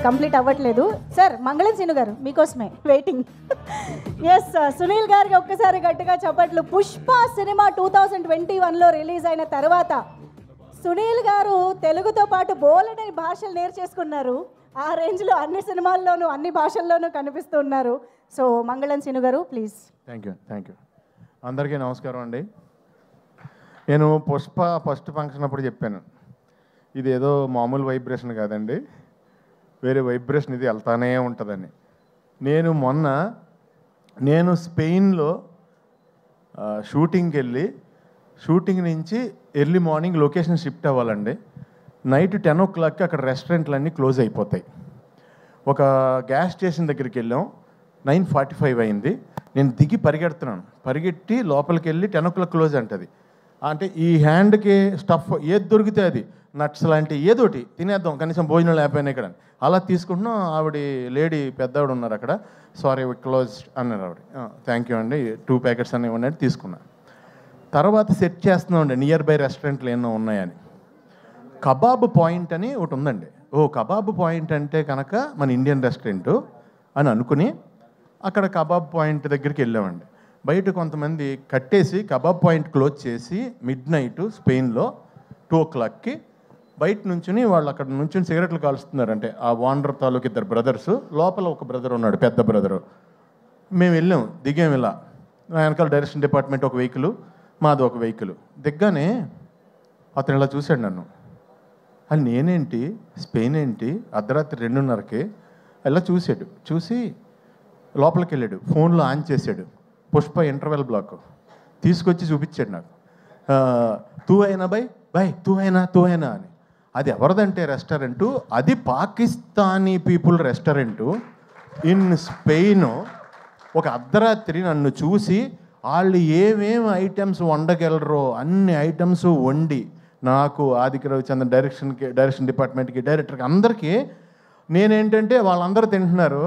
Complete అవ్వట్లేదు. Sir మంగళం scene గారు మీకోసమే వెయిటింగ్. ఎస్ సునీల్ గారికి ఒక్కసారి గట్టిగా చెప్పట్లు. పుష్ప సినిమా 2021లో రిలీజ్ అయిన తర్వాత సునీల్ గారు తెలుగుతో పాటు బోలెడని భాషలు నేర్చేసుకున్నారు. ఆ రేంజ్లో అన్ని సినిమాల్లోనూ అన్ని భాషల్లోనూ కనిపిస్తూ ఉన్నారు. సో మంగళం సీను గారు ప్లీజ్. Thank you. అందరికీ నమస్కారం అండి. నేను పుష్ప ఫస్ట్ ఫంక్షన్ అప్పుడు చెప్పాను, ఇది ఏదో మామూలు వైబ్రేషన్ కాదండి, వేరే వైబ్రేషన్ ఇది వెళ్తానే ఉంటుందని. నేను స్పెయిన్లో షూటింగ్కి వెళ్ళి షూటింగ్ నుంచి ఎర్లీ మార్నింగ్ లొకేషన్ షిఫ్ట్ అవ్వాలండి. నైట్ 10 o'clock అక్కడ రెస్టారెంట్లన్నీ క్లోజ్ అయిపోతాయి. ఒక గ్యాస్ స్టేషన్ దగ్గరికి వెళ్ళాం, 9:45 అయింది. నేను దిగి పరిగెట్టి లోపలికి వెళ్ళి 10 o'clock క్లోజ్ అంటది. అంటే ఈ హ్యాండ్కి స్టఫ్ ఏది దొరికితే అది నట్స్ లాంటి ఏదోటి తినేద్దాం, కనీసం భోజనం లేకపోయినా ఇక్కడ అలా తీసుకుంటున్నాం. ఆవిడ లేడీ పెద్దవాడు ఉన్నారు అక్కడ, సారీ క్లోజ్ అన్నారు ఆవిడ. థ్యాంక్ యూ అండి, 2 ప్యాకెట్స్ అని ఇవ్వండి తీసుకున్నా. తర్వాత సెట్ చేస్తున్నామండి నియర్ బై రెస్టారెంట్లు ఏమో ఉన్నాయని. కబాబ్ పాయింట్ అని ఒకటి ఉందండి. కబాబ్ పాయింట్ అంటే కనుక మన ఇండియన్ రెస్టారెంట్ అని అనుకుని అక్కడ కబాబ్ పాయింట్ దగ్గరికి వెళ్ళామండి. బయట కొంతమంది కట్టేసి కబాబ్ పాయింట్ క్లోజ్ చేసి midnight స్పెయిన్లో 2 o'clockకి బయట నుంచుని వాళ్ళు అక్కడ నుంచుని సిగరెట్లు కాలుస్తున్నారంటే ఆ వాండర్ తాలూకు 2 brothers, లోపల ఒక బ్రదర్ ఉన్నాడు, పెద్ద బ్రదరు. మేము వెళ్ళాం, దిగాం. ఇలా వెనకాల డైరెక్షన్ డిపార్ట్మెంట్ ఒక వెహికల్, మాది ఒక వెహికల్. దిగ్గానే అతను ఇలా చూశాడు నన్ను. అది నేనేంటి, స్పెయిన్ ఏంటి, అర్ధరాత్రి 2:30కి ఇలా చూశాడు. చూసి లోపలికి వెళ్ళాడు, ఫోన్లో ఆన్ చేశాడు. పుష్ప ఇంటర్వెల్ బ్లాక్ తీసుకొచ్చి చూపించాడు నాకు. తూ అయినా తూ అయినా అని. అది ఎవరిదంటే రెస్టారెంటు, అది Pakistani people restaurant in Spain. ఒక అర్ధరాత్రి నన్ను చూసి వాళ్ళు ఏమేమి ఐటమ్స్ వండగలరో అన్ని ఐటమ్స్ వండి నాకు, ఆదిత్య రవిచంద్రన్ డైరెక్షన్ డిపార్ట్మెంట్కి, డైరెక్టర్కి, అందరికీ నేనేంటంటే వాళ్ళందరూ తింటున్నారు,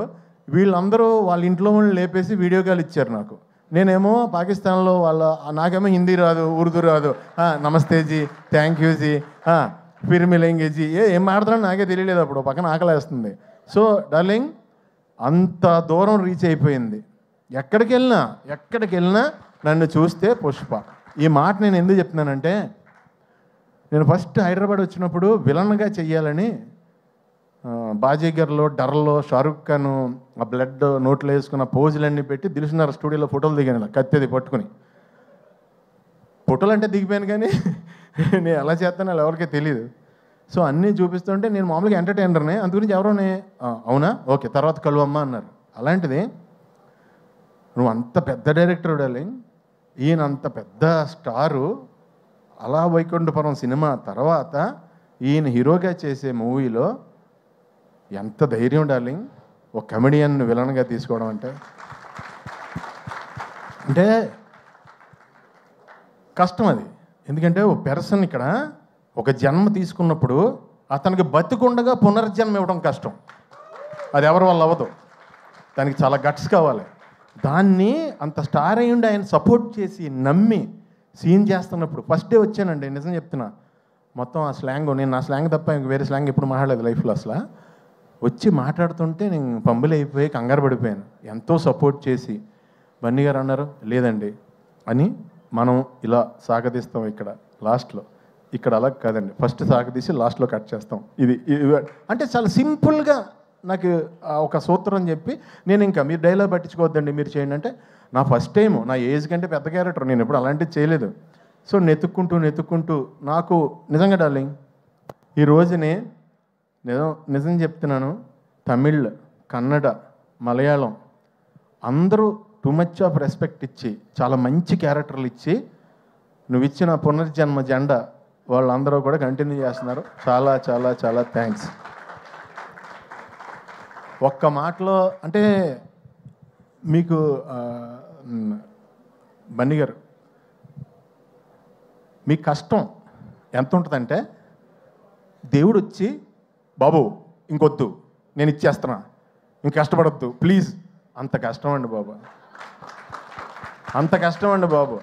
వీళ్ళందరూ వాళ్ళ ఇంట్లో వాళ్ళని లేపేసి వీడియో కాల్ ఇచ్చారు నాకు. నేనేమో పాకిస్తాన్లో నాకేమో హిందీ రాదు, ఉర్దూ రాదు. నమస్తే G, thank you G, Phir మిలేంగే G, ఏం మాట్లాడుతున్నాను నాకే తెలియలేదు. అప్పుడు పక్కన ఆకలేస్తుంది. సో డార్లింగ్ అంత దూరం రీచ్ అయిపోయింది. ఎక్కడికి వెళ్ళినా నన్ను చూస్తే పుష్ప. ఈ మాట నేను ఎందుకు చెప్తున్నానంటే, నేను ఫస్ట్ హైదరాబాద్ వచ్చినప్పుడు విలన్గా చెయ్యాలని బాజీగర్లో, డర్లో షారుఖ్ ఖాన్ ఆ బ్లడ్ నోట్లో వేసుకున్న పోజులన్నీ పెట్టి దిల్సుఖ్నగర్ స్టూడియోలో ఫోటోలు దిగాను, ఇలా కత్తేది పట్టుకుని. ఫోటోలు అంటే దిగిపోయాను, కానీ నేను ఎలా చేస్తానో అలా ఎవరికీ తెలియదు. సో అన్నీ చూపిస్తుంటే నేను మామూలుగా ఎంటర్టైనర్నే, అందుగురించి ఎవరోనే అవునా ఓకే తర్వాత కలువమ్మా అన్నారు. అలాంటిది నువ్వు అంత పెద్ద డైరెక్టర్ డార్లింగ్, ఈయన అంత పెద్ద స్టారు, అలా వైకుంఠపురం సినిమా తర్వాత ఈయన హీరోగా చేసే మూవీలో ఎంత ధైర్యం డార్లింగ్, ఒక కమెడియన్ విలన్గా తీసుకోవడం అంటే కష్టం అది. ఎందుకంటే ఓ పర్సన్ ఇక్కడ ఒక జన్మ తీసుకున్నప్పుడు అతనికి బతికుండగా పునర్జన్మ ఇవ్వడం కష్టం. అది ఎవరి వల్ల అవ్వదు, దానికి చాలా గట్స్ కావాలి. దాన్ని అంత స్టార్ అయ్యుండి ఆయన సపోర్ట్ చేసి నమ్మి సీన్ చేస్తున్నప్పుడు ఫస్ట్ డే వచ్చానండి, నిజం చెప్తున్నా. మొత్తం ఆ స్లాంగ్, నేను నా స్లాంగ్ తప్ప ఇంక వేరే స్లాంగ్ ఎప్పుడు మాట్లాడలేదు లైఫ్లో. అసలు వచ్చి మాట్లాడుతుంటే నేను పంబులైపోయి కంగారు పడిపోయాను. ఎంతో సపోర్ట్ చేసి బన్నీ గారు అన్నారు లేదండి అని, మనం ఇలా సాగదీస్తాం ఇక్కడ లాస్ట్లో. ఇక్కడ అలా కాదండి, ఫస్ట్ సాగదీసి లాస్ట్లో కట్ చేస్తాం. ఇది అంటే చాలా సింపుల్గా నాకు ఒక సూత్రం చెప్పి, నేను ఇంకా మీరు డైలాగ్ పట్టించుకోవద్దండి మీరు చేయండి అంటే, నా ఫస్ట్ టైం, నా ఏజ్ కంటే పెద్ద క్యారెక్టర్, నేను ఎప్పుడు అలాంటివి చేయలేదు. సో నెతుక్కుంటూ నాకు నిజంగా డార్లింగ్ ఈ రోజునే నిజం చెప్తున్నాను, తమిళ్, కన్నడ, మలయాళం అందరూ టూ మచ్ ఆఫ్ రెస్పెక్ట్ ఇచ్చి చాలా మంచి క్యారెక్టర్లు ఇచ్చి నువ్వు ఇచ్చిన పునర్జన్మ జెండా వాళ్ళందరూ కూడా కంటిన్యూ చేస్తున్నారు. చాలా చాలా చాలా థ్యాంక్స్. ఒక్క మాటలో అంటే మీకు బన్నీ గారు, మీ కష్టం ఎంత ఉంటుందంటే, దేవుడు వచ్చి బాబు ఇంకొద్దు నేను ఇచ్చేస్తున్నా, ఇంక కష్టపడద్దు ప్లీజ్, అంత కష్టం అండి బాబు, అంత కష్టం అండి బాబు.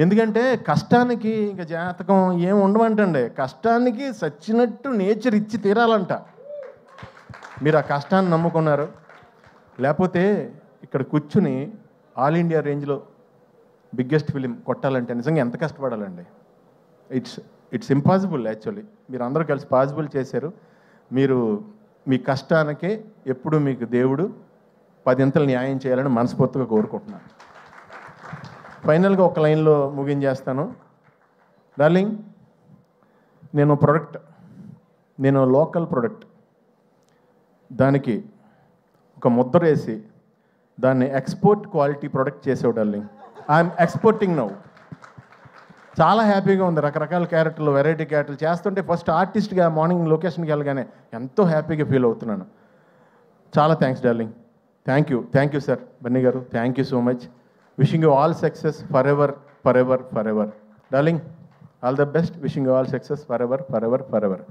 ఎందుకంటే కష్టానికి ఇంకా జాతకం ఏం ఉండమంటండి, కష్టానికి సచ్చినట్టు నేచర్ ఇచ్చి తీరాలంట. మీరు ఆ కష్టాన్ని నమ్ముకున్నారు. లేకపోతే ఇక్కడ కూర్చుని ఆల్ ఇండియా రేంజ్లో బిగ్గెస్ట్ ఫిలిం కొట్టాలంటే నిజంగా ఎంత కష్టపడాలండి. It's impossible actually. మీరు అందరూ కలిసి పాసిబుల్ చేశారు. మీరు మీ కష్టానికే ఎప్పుడు మీకు దేవుడు 10 న్యాయం చేయాలని మనస్ఫూర్తిగా కోరుకుంటున్నాను. ఫైనల్గా ఒక లైన్లో ముగించేస్తాను. డార్లింగ్, నేను లోకల్ ప్రొడక్ట్ దానికి ఒక ముద్ర వేసి దాన్ని ఎక్స్పోర్ట్ క్వాలిటీ ప్రొడక్ట్ చేసావు డార్లింగ్. I'm exporting now. చాలా హ్యాపీగా ఉంది. రకరకాల క్యారెక్టర్లు, వెరైటీ క్యారెక్టర్లు చేస్తుంటే ఫస్ట్ ఆర్టిస్ట్గా మార్నింగ్ లొకేషన్కి వెళ్ళగానే ఎంతో హ్యాపీగా ఫీల్ అవుతున్నాను. చాలా thanks darling. Thank you sir Bunny garu. Thank you so much. Wishing you all success for ever for ever for ever. Darling, all the best. Wishing you all success for ever for ever for ever.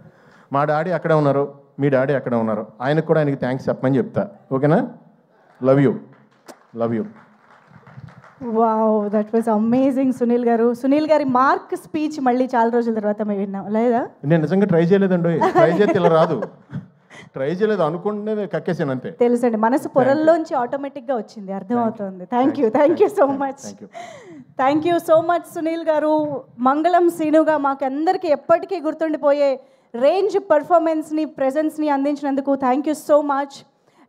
మా daddy అక్కడే ఉన్నారు, మీ daddy అక్కడే ఉన్నారు. ఆయనకు కూడా ఆయనకి thanks చెప్పమని చెప్తా. ఓకేనా? Love you. Wow, that was amazing Sunil గారు. సునీల్ గారి మార్క్ స్పీచ్ మళ్ళీ చాలా రోజుల తర్వాత మేము విన్నాం లేదా? నేను నిజంగా ట్రై చేయలేదండి. ట్రై చేస్తే ఇలా రాదు. ట్రై చేయలేదు, అనుకుంటే కక్కేసాను అంతే. తెలుసండి, మనసు పొరల్లోంచి ఆటోమేటిక్గా వచ్చింది, అర్థమవుతుంది. Thank you so much. Thank you so much Sunil గారు. మంగళం సీనుగా మాకందరికీ ఎప్పటికీ గుర్తుండిపోయే రేంజ్ పర్ఫార్మెన్స్ని, ప్రెజెన్స్ని అందించినందుకు thank you so much.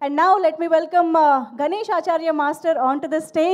And now let me welcome Ganesh Acharya Master onto the stage.